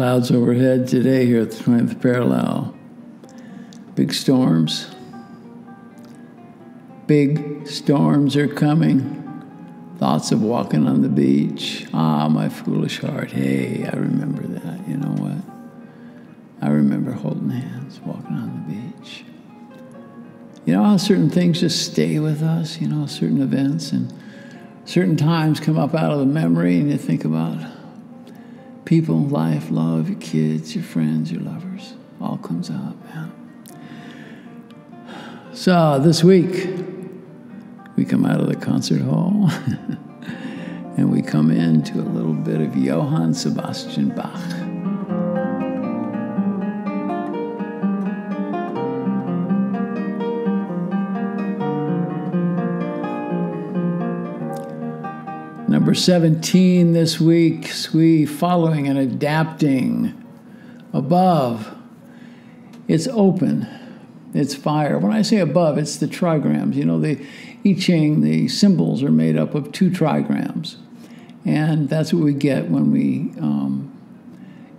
Clouds overhead today here at the 20th parallel. Big storms. Big storms are coming. Thoughts of walking on the beach. Ah, my foolish heart. Hey, I remember that. You know what? I remember holding hands, walking on the beach. You know how certain things just stay with us? You know, certain events and certain times come up out of the memory, and you think about people, life, love, your kids, your friends, your lovers. All comes up, man. So this week, we come out of the concert hall and we come into a little bit of Johann Sebastian Bach. Number 17 this week, we following and adapting. Above, it's open, it's fire. When I say above, it's the trigrams. You know, the I Ching, the symbols are made up of 2 trigrams. And that's what we get when we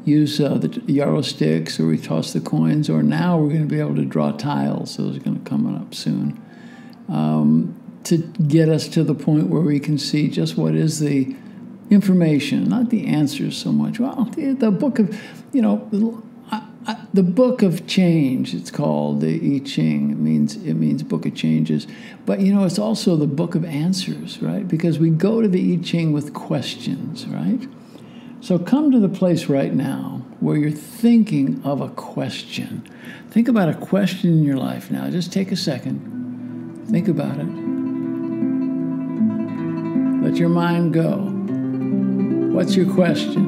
use the yarrow sticks, or we toss the coins, or now we're going to be able to draw tiles. Those are going to come up soon. To get us to the point where we can see just what is the information, not the answers so much. Well, the book of, the book of change, it's called, the I Ching. It means book of changes. But, it's also the book of answers, right? Because we go to the I Ching with questions, right? So come to the place right now where you're thinking of a question. Think about a question in your life now. Just take a second. Think about it. Let your mind go. What's your question?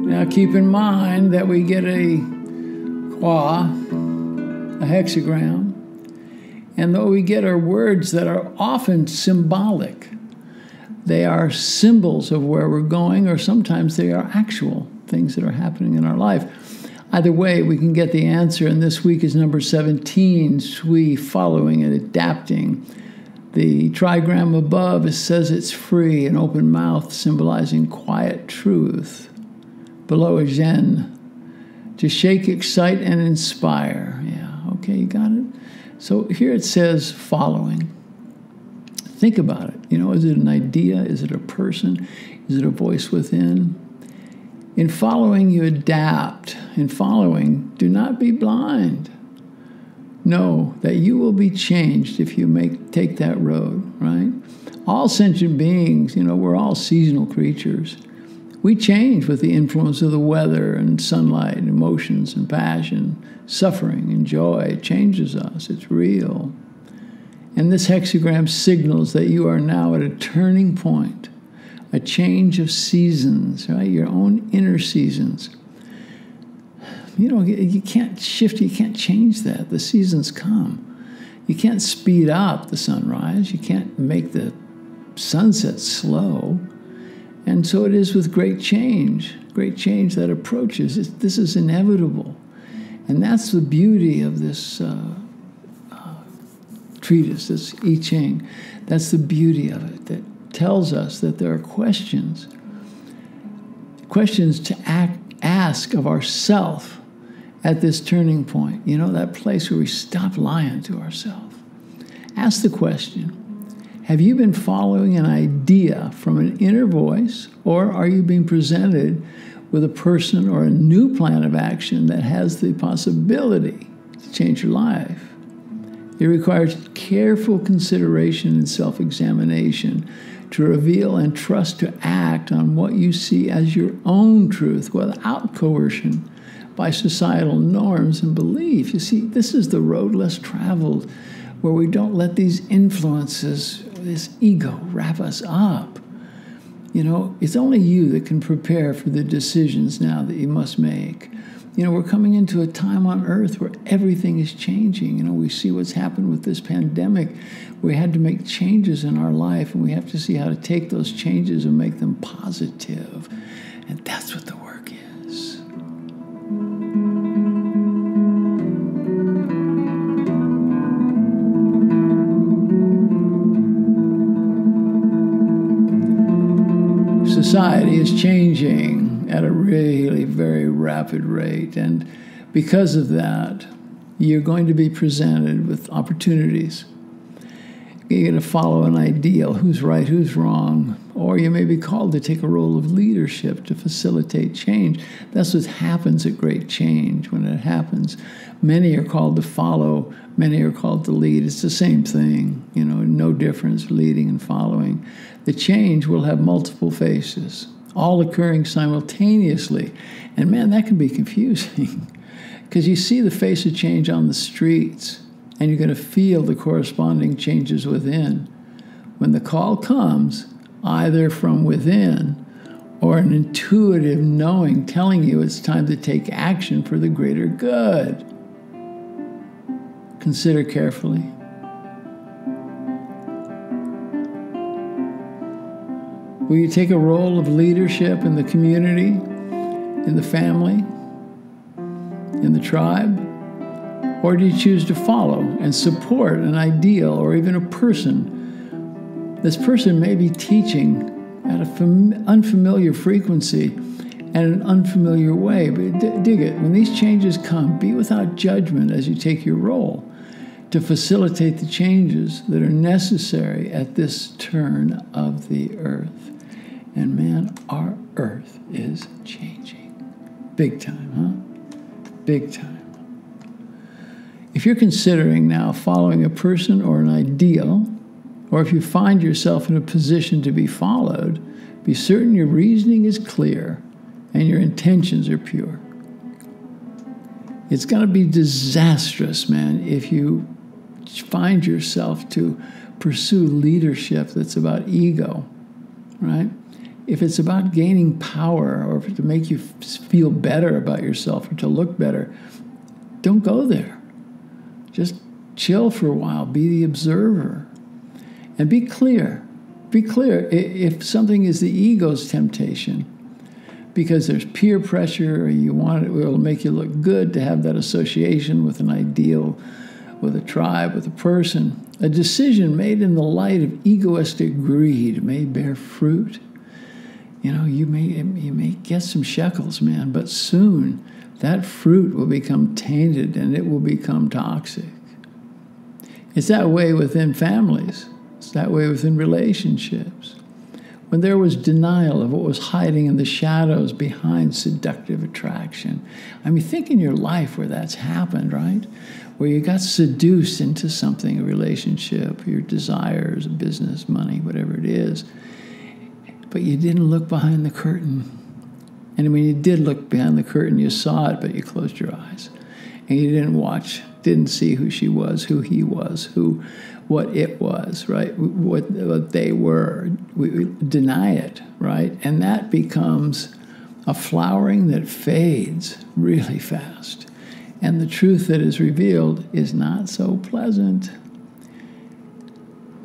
Now keep in mind that we get a hexagram, and though we get our words that are often symbolic, they are symbols of where we're going, or sometimes they are actual things that are happening in our life. Either way, we can get the answer, and this week is number 17, Sui, following and adapting. The trigram above, it says it's free, an open mouth symbolizing quiet truth. Below is Zen, to shake, excite, and inspire. Yeah, okay, you got it? So here it says following. Think about it. Is it an idea? Is it a person? Is it a voice within? In following, you adapt. In following, do not be blind. Know that you will be changed if you take that road, right? All sentient beings, we're all seasonal creatures. We change with the influence of the weather and sunlight, emotions and passion, suffering and joy. It changes us. It's real. And this hexagram signals that you are now at a turning point, a change of seasons, right? Your own inner seasons. You can't shift, you can't change that. The seasons come. You can't speed up the sunrise. You can't make the sunset slow. And so it is with great change that approaches. This is inevitable. And that's the beauty of this treatise, this I Ching. That's the beauty of it, that tells us that there are questions to ask of ourself at this turning point. That place where we stop lying to ourselves. Ask the question, have you been following an idea from an inner voice, or are you being presented with a person or a new plan of action that has the possibility to change your life? It requires careful consideration and self-examination to reveal and trust to act on what you see as your own truth without coercion by societal norms and belief. You see, this is the road less traveled, where we don't let these influences, this ego, wrap us up. It's only you that can prepare for the decisions now that you must make. We're coming into a time on earth where everything is changing. We see what's happened with this pandemic. We had to make changes in our life, and we have to see how to take those changes and make them positive. And that's what the work is. Society is changing at a really very rapid rate, and because of that, you're going to be presented with opportunities. You're going to follow an ideal, who's right, who's wrong, or you may be called to take a role of leadership to facilitate change. That's what happens at great change. When it happens, many are called to follow, many are called to lead. It's the same thing, no difference, leading and following. The change will have multiple faces, all occurring simultaneously. And man, that can be confusing because you see the face of change on the streets, and you're going to feel the corresponding changes within. When the call comes, either from within or an intuitive knowing telling you it's time to take action for the greater good. Consider carefully. Will you take a role of leadership in the community, in the family, in the tribe? Or do you choose to follow and support an ideal or even a person? This person may be teaching at an unfamiliar frequency and an unfamiliar way, but dig it. When these changes come, be without judgment as you take your role to facilitate the changes that are necessary at this turn of the earth. And man, our earth is changing. Big time, huh? Big time. If you're considering now following a person or an ideal, or if you find yourself in a position to be followed, be certain your reasoning is clear and your intentions are pure. It's going to be disastrous, man, if you find yourself to pursue leadership that's about ego, right? If it's about gaining power or to make you feel better about yourself or to look better, don't go there. Just chill for a while. Be the observer. And be clear. Be clear. If something is the ego's temptation, because there's peer pressure, or you want it will make you look good to have that association with an ideal, with a tribe, with a person, a decision made in the light of egoistic greed may bear fruit. You may get some shekels, man, but soon that fruit will become tainted and it will become toxic. It's that way within families. It's that way within relationships. When there was denial of what was hiding in the shadows behind seductive attraction. Think in your life where that's happened, right? Where you got seduced into something, a relationship, your desires, business, money, whatever it is. But you didn't look behind the curtain. And when you did look behind the curtain, you saw it, but you closed your eyes. And you didn't see who she was, who he was, what it was, right? What they were. We deny it, right? And that becomes a flowering that fades really fast. And the truth that is revealed is not so pleasant.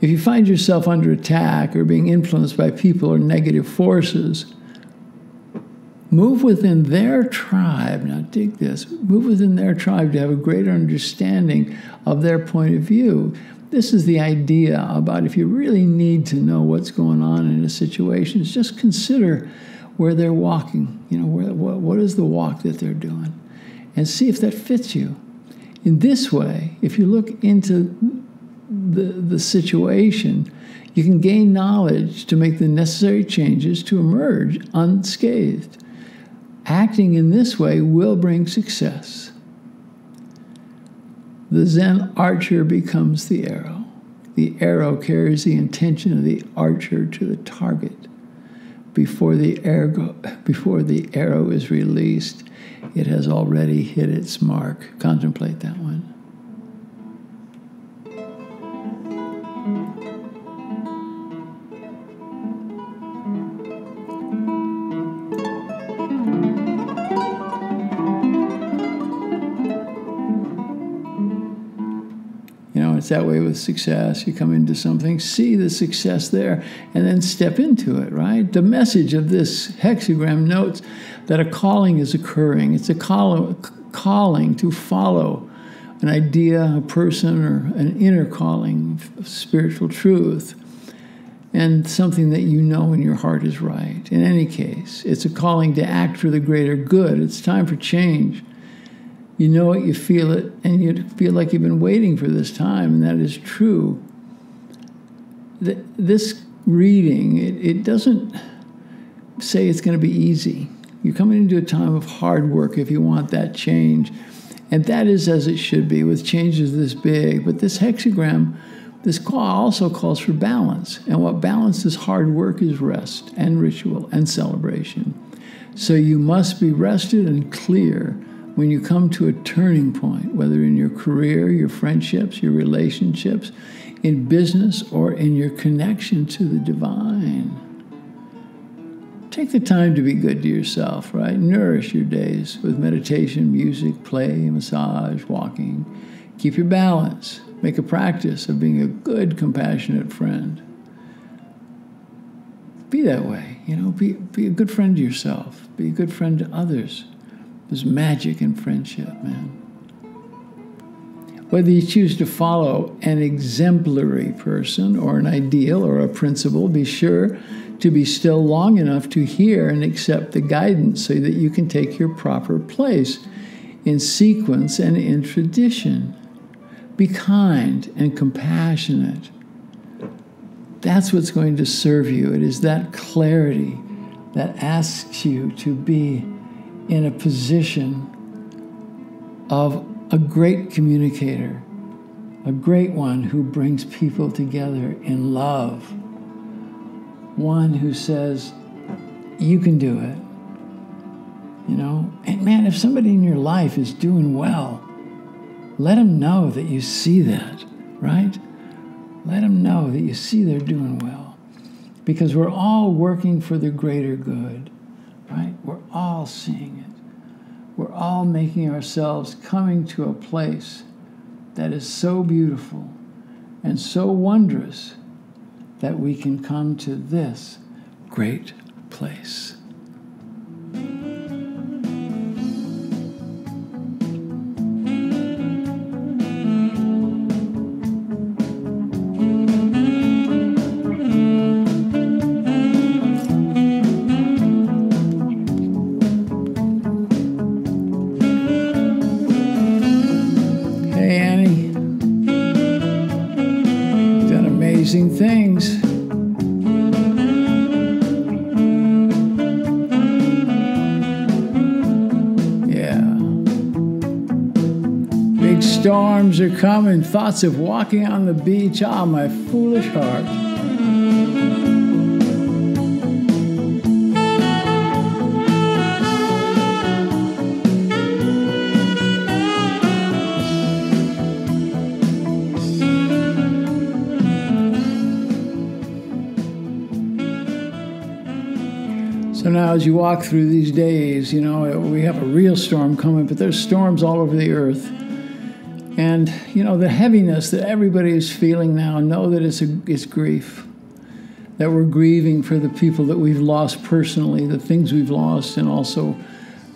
If you find yourself under attack or being influenced by people or negative forces, move within their tribe. Now dig this. Move within their tribe to have a greater understanding of their point of view. This is the idea about if you really need to know what's going on in a situation, is just consider where they're walking. What is the walk that they're doing? And see if that fits you. In this way, if you look into the situation, you can gain knowledge to make the necessary changes to emerge unscathed. Acting in this way will bring success. The Zen archer becomes the arrow. The arrow carries the intention of the archer to the target. Before the arrow is released, it has already hit its mark. Contemplate that one. It's that way with success. You come into something, see the success there, and then step into it, right? The message of this hexagram notes that a calling is occurring. It's a calling to follow an idea, a person, or an inner calling of spiritual truth. and something that you know in your heart is right. In any case, it's a calling to act for the greater good. It's time for change. You know it, you feel it, and you feel like you've been waiting for this time, and that is true. This reading, it doesn't say it's going to be easy. You're coming into a time of hard work if you want that change. And that is as it should be with changes this big. But this hexagram, this call also calls for balance. And what balances hard work is rest and ritual and celebration. So you must be rested and clear when you come to a turning point, whether in your career, your friendships, your relationships, in business, or in your connection to the divine. Take the time to be good to yourself, right? Nourish your days with meditation, music, play, massage, walking. Keep your balance. Make a practice of being a good, compassionate friend. Be that way, be a good friend to yourself. Be a good friend to others. There's magic in friendship, man. Whether you choose to follow an exemplary person or an ideal or a principle, be sure to be still long enough to hear and accept the guidance so that you can take your proper place in sequence and in tradition. Be kind and compassionate. That's what's going to serve you. It is that clarity that asks you to be in a position of a great communicator, a great one who brings people together in love, one who says, you can do it, And man, if somebody in your life is doing well, let them know that you see that, right? Let them know that you see they're doing well. Because we're all working for the greater good, right? We're all seeing it. We're all making ourselves coming to a place that is so beautiful and so wondrous that we can come to this great place. Things. Yeah. Big storms are coming. Thoughts of walking on the beach. Ah, my foolish heart. So now as you walk through these days, we have a real storm coming, but there's storms all over the earth. And, the heaviness that everybody is feeling now, know that it's grief. That we're grieving for the people that we've lost personally, the things we've lost, and also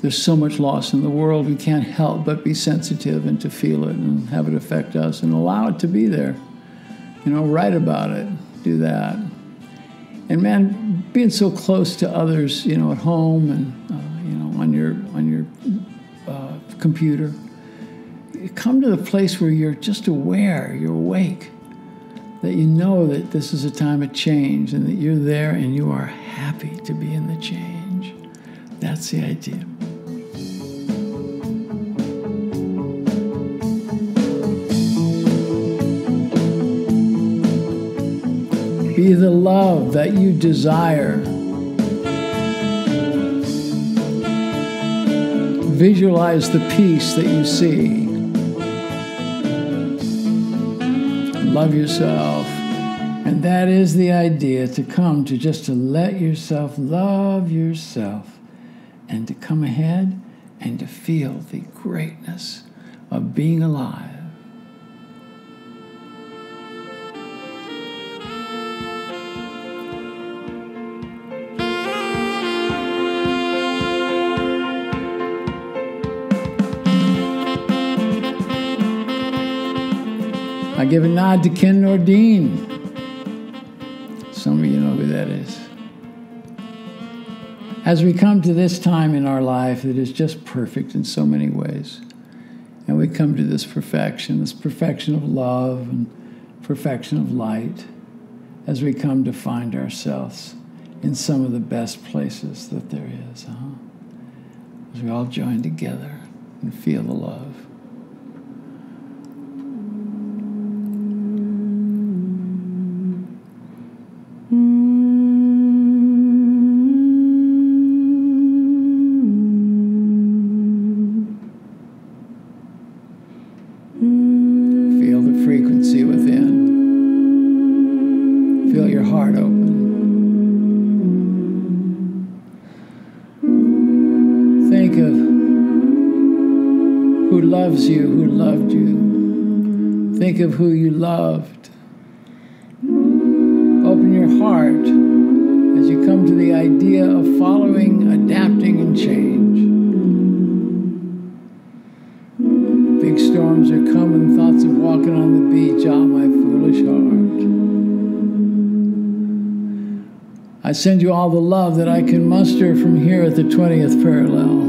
there's so much loss in the world. We can't help but be sensitive and to feel it and have it affect us and allow it to be there. Write about it. Do that. And man, being so close to others, at home and on your computer, you come to the place where you're just aware, you're awake, that you know that this is a time of change and that you're there and you are happy to be in the change. That's the idea. Be the love that you desire. Visualize the peace that you see. Love yourself. And that is the idea, to come to just to let yourself love yourself and to come ahead and to feel the greatness of being alive. I give a nod to Ken Nordine. Some of you that is. As we come to this time in our life that is just perfect in so many ways, and we come to this perfection of love and perfection of light, as we come to find ourselves in some of the best places that there is, as we all join together and feel the love. Feel the frequency within. Feel your heart open. Think of who loves you, who loved you. Think of who you loved. Open your heart as you come to the idea of following, adapting, and change. Big storms are coming, thoughts of walking on the beach, my foolish heart. I send you all the love that I can muster from here at the 20th parallel.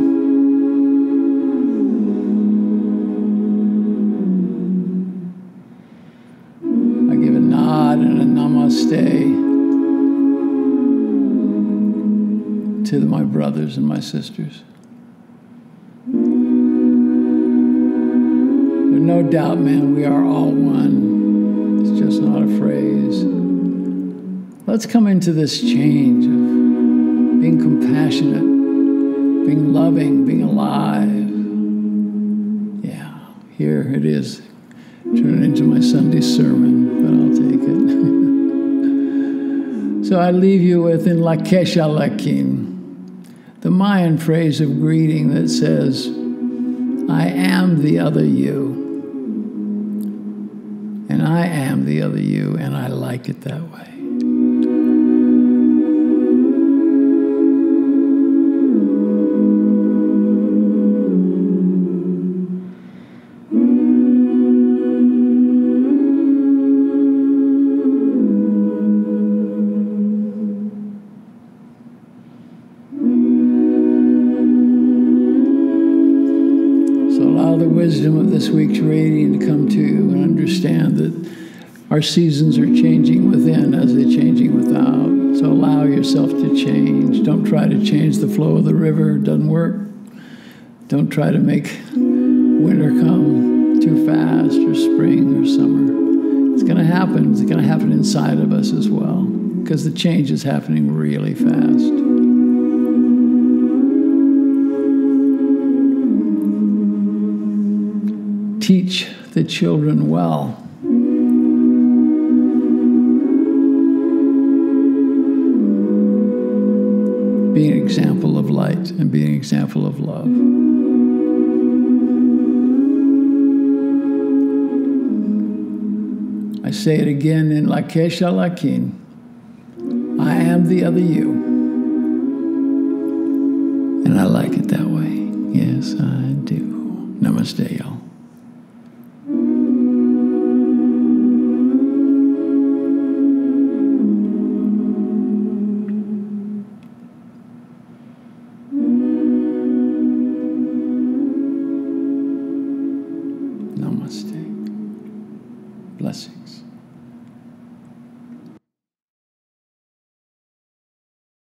I give a nod and a namaste to my brothers and my sisters. No doubt, man, we are all one. It's just not a phrase. Let's come into this change of being compassionate, being loving, being alive. Yeah, here it is. Turn it into my Sunday sermon, but I'll take it. So I leave you with in Lakesha Lakin, the Mayan phrase of greeting that says, I am the other you. And I am the other you, and I like it that way. So allow the wisdom of this week's reading to come to you and understand that our seasons are changing within as they're changing without. So allow yourself to change. Don't try to change the flow of the river. It doesn't work. Don't try to make winter come too fast or spring or summer. It's going to happen. It's going to happen inside of us as well because the change is happening really fast. Teach the children well. Be an example of light and be an example of love. I say it again in Lakesha Lakin. I am the other you. And I like it that way. Yes, I do. Namaste, y'all.